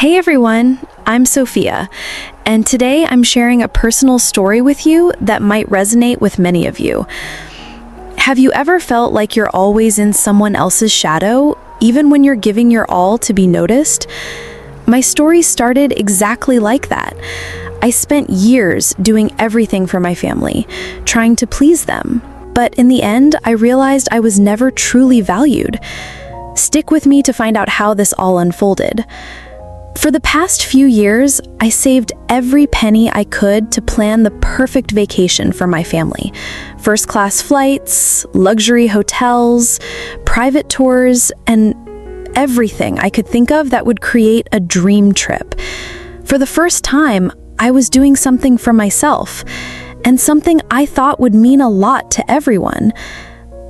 Hey everyone, I'm Sophia, and today I'm sharing a personal story with you that might resonate with many of you. Have you ever felt like you're always in someone else's shadow, even when you're giving your all to be noticed? My story started exactly like that. I spent years doing everything for my family, trying to please them, but in the end, I realized I was never truly valued. Stick with me to find out how this all unfolded. For the past few years, I saved every penny I could to plan the perfect vacation for my family. First-class flights, luxury hotels, private tours, and everything I could think of that would create a dream trip. For the first time, I was doing something for myself, and something I thought would mean a lot to everyone.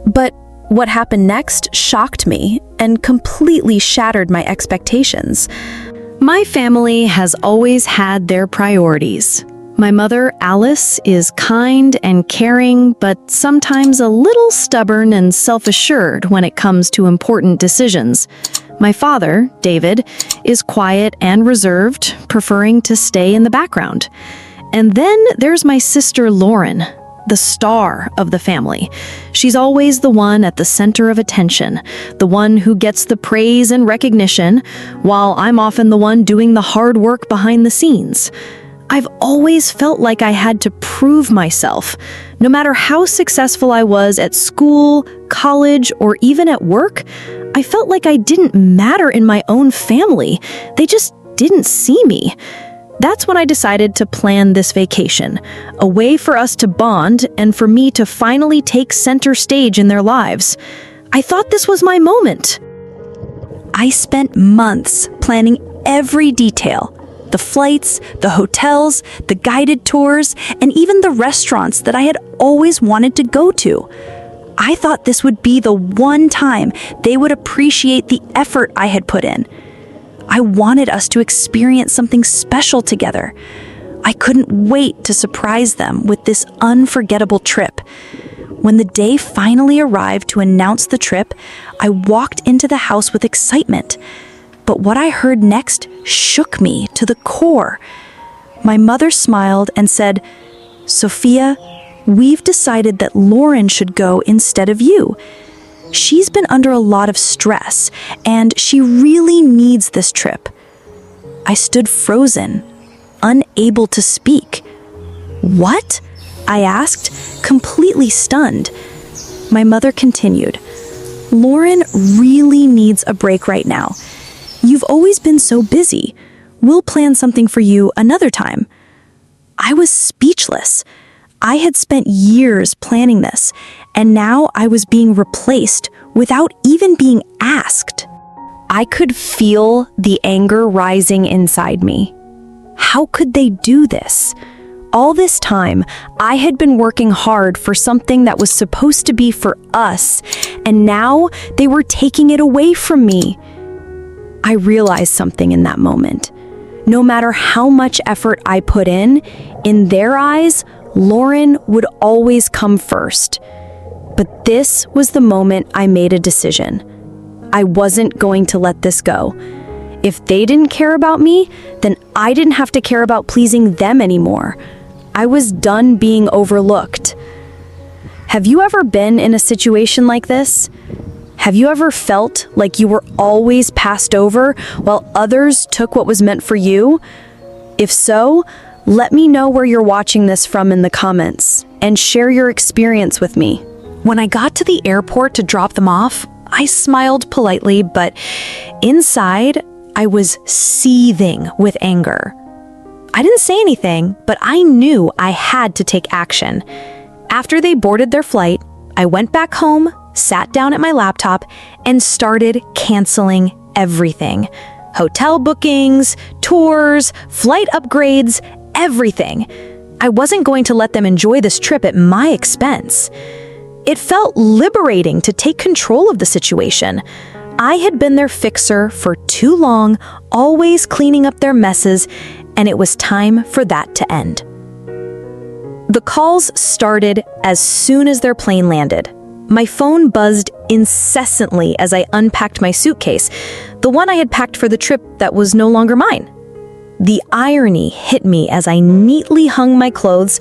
But what happened next shocked me and completely shattered my expectations. My family has always had their priorities. My mother, Alice, is kind and caring, but sometimes a little stubborn and self-assured when it comes to important decisions. My father, David, is quiet and reserved, preferring to stay in the background. And then there's my sister, Lauren, the star of the family. She's always the one at the center of attention, the one who gets the praise and recognition, while I'm often the one doing the hard work behind the scenes. I've always felt like I had to prove myself. No matter how successful I was at school, college, or even at work, I felt like I didn't matter in my own family. They just didn't see me. That's when I decided to plan this vacation, a way for us to bond and for me to finally take center stage in their lives. I thought this was my moment. I spent months planning every detail: the flights, the hotels, the guided tours, and even the restaurants that I had always wanted to go to. I thought this would be the one time they would appreciate the effort I had put in. I wanted us to experience something special together. I couldn't wait to surprise them with this unforgettable trip. When the day finally arrived to announce the trip, I walked into the house with excitement. But what I heard next shook me to the core. My mother smiled and said, "Sophia, we've decided that Lauren should go instead of you. She's been under a lot of stress, and she really needs this trip." I stood frozen, unable to speak. "What?" I asked, completely stunned. My mother continued, "Lauren really needs a break right now. You've always been so busy. We'll plan something for you another time." I was speechless. I had spent years planning this, and now I was being replaced without even being asked. I could feel the anger rising inside me. How could they do this? All this time, I had been working hard for something that was supposed to be for us, and now they were taking it away from me. I realized something in that moment. No matter how much effort I put in their eyes, Lauren would always come first. But this was the moment I made a decision. I wasn't going to let this go. If they didn't care about me, then I didn't have to care about pleasing them anymore. I was done being overlooked. Have you ever been in a situation like this? Have you ever felt like you were always passed over while others took what was meant for you? If so, let me know where you're watching this from in the comments and share your experience with me. When I got to the airport to drop them off, I smiled politely, but inside, I was seething with anger. I didn't say anything, but I knew I had to take action. After they boarded their flight, I went back home, sat down at my laptop, and started canceling everything. Hotel bookings, tours, flight upgrades, everything. I wasn't going to let them enjoy this trip at my expense. It felt liberating to take control of the situation. I had been their fixer for too long, always cleaning up their messes, and it was time for that to end. The calls started as soon as their plane landed. My phone buzzed incessantly as I unpacked my suitcase, the one I had packed for the trip that was no longer mine. The irony hit me as I neatly hung my clothes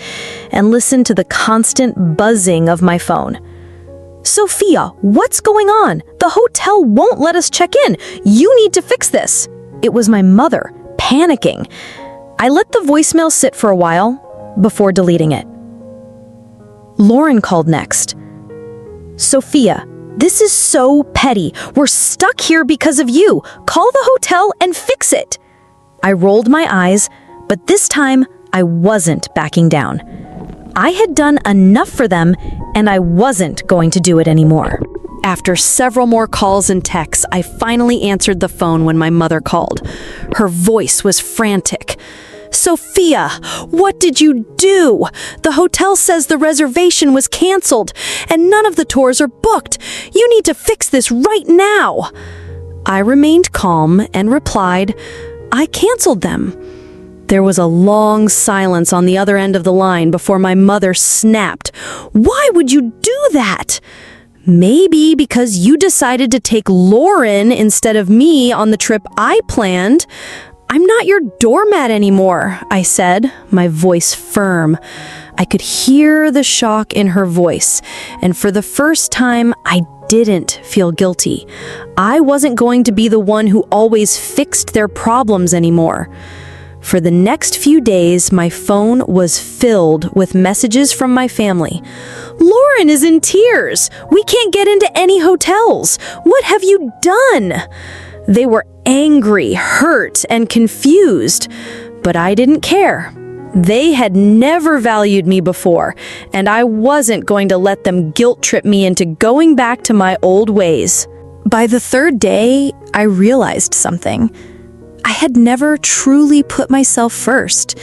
and listened to the constant buzzing of my phone. "Sophia, what's going on? The hotel won't let us check in. You need to fix this." It was my mother, panicking. I let the voicemail sit for a while before deleting it. Lauren called next. "Sophia, this is so petty. We're stuck here because of you. Call the hotel and fix it." I rolled my eyes, but this time I wasn't backing down. I had done enough for them, and I wasn't going to do it anymore. After several more calls and texts, I finally answered the phone when my mother called. Her voice was frantic. "Sophia, what did you do? The hotel says the reservation was canceled, and none of the tours are booked. You need to fix this right now." I remained calm and replied, "I canceled them." There was a long silence on the other end of the line before my mother snapped. "Why would you do that?" "Maybe because you decided to take Lauren instead of me on the trip I planned. I'm not your doormat anymore," I said, my voice firm. I could hear the shock in her voice, and for the first time, I didn't feel guilty. I wasn't going to be the one who always fixed their problems anymore. For the next few days, my phone was filled with messages from my family. "Lauren is in tears. We can't get into any hotels. What have you done?" They were angry, hurt, and confused, but I didn't care. They had never valued me before, and I wasn't going to let them guilt-trip me into going back to my old ways. By the third day, I realized something. I had never truly put myself first.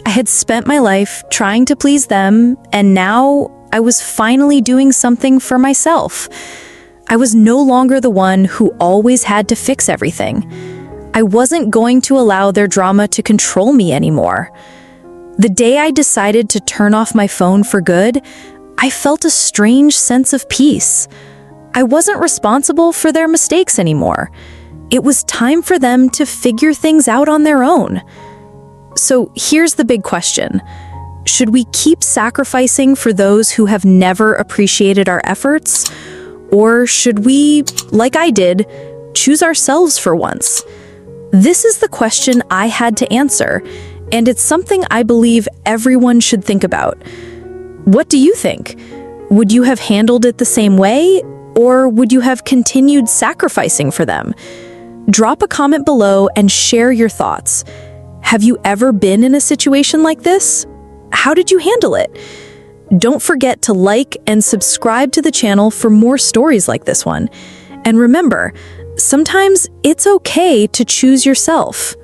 I had spent my life trying to please them, and now I was finally doing something for myself. I was no longer the one who always had to fix everything. I wasn't going to allow their drama to control me anymore. The day I decided to turn off my phone for good, I felt a strange sense of peace. I wasn't responsible for their mistakes anymore. It was time for them to figure things out on their own. So here's the big question. Should we keep sacrificing for those who have never appreciated our efforts? Or should we, like I did, choose ourselves for once? This is the question I had to answer, and it's something I believe everyone should think about. What do you think? Would you have handled it the same way, or would you have continued sacrificing for them? Drop a comment below and share your thoughts. Have you ever been in a situation like this? How did you handle it? Don't forget to like and subscribe to the channel for more stories like this one. And remember, sometimes it's okay to choose yourself.